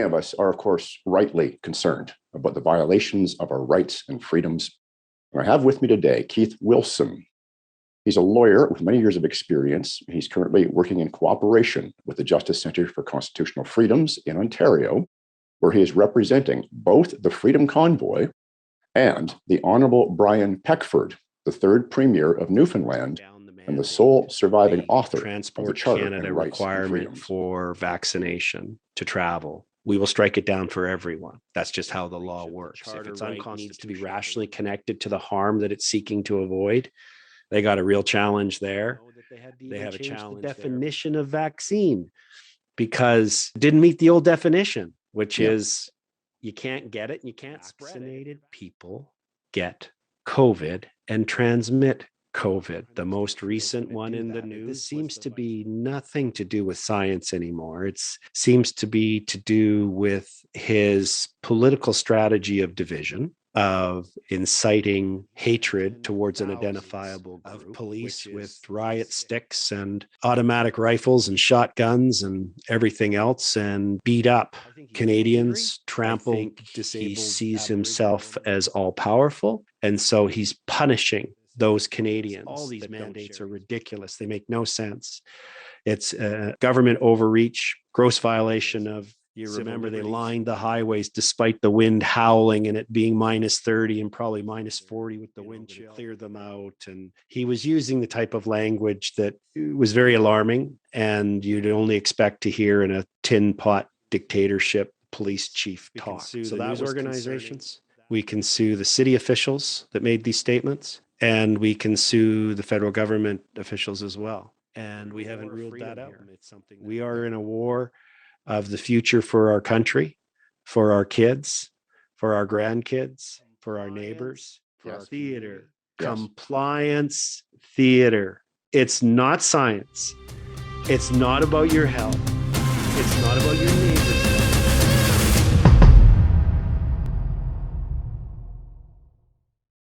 of us are, of course, rightly concerned about the violations of our rights and freedoms. And I have with me today Keith Wilson. He's a lawyer with many years of experience. He's currently working in cooperation with the Justice Centre for Constitutional Freedoms in Ontario, where he is representing both the Freedom Convoy and the Honourable Brian Peckford, the third Premier of Newfoundland and the sole surviving author Transport of the Charter Canada and Rights requirement for vaccination to travel. We will strike it down for everyone. That's just how the law works. If it's unconstitutional to be rationally connected to the harm that it's seeking to avoid, they got a real challenge there. They have a challenge. The definition of vaccine, because it didn't meet the old definition, which is you can't get it and you can't spread it. Vaccinated people get COVID and transmit COVID. The most recent one in the news. This seems to be nothing to do with science anymore. It seems to be to do with his political strategy of division, of inciting hatred towards an identifiable group, of police with riot sticks and automatic rifles and shotguns and everything else, and beat up Canadians, trample, disabled. He sees himself as all powerful, and so he's punishing those Canadians. All these mandates are ridiculous. They make no sense. It's government overreach, gross violation of. You remember they lined the highways despite the wind howling and it being minus 30 and probably minus 40 with the wind chill. Cleared them out. And he was using the type of language that was very alarming and you'd only expect to hear in a tin pot dictatorship police chief talk. So that was organizations. We can sue the city officials that made these statements, and we can sue the federal government officials as well. And we haven't ruled that out. We are in a war of the future for our country, for our kids, for our grandkids, for our neighbors, for our theater. Compliance theater. It's not science. It's not about your health. It's not about your neighbors.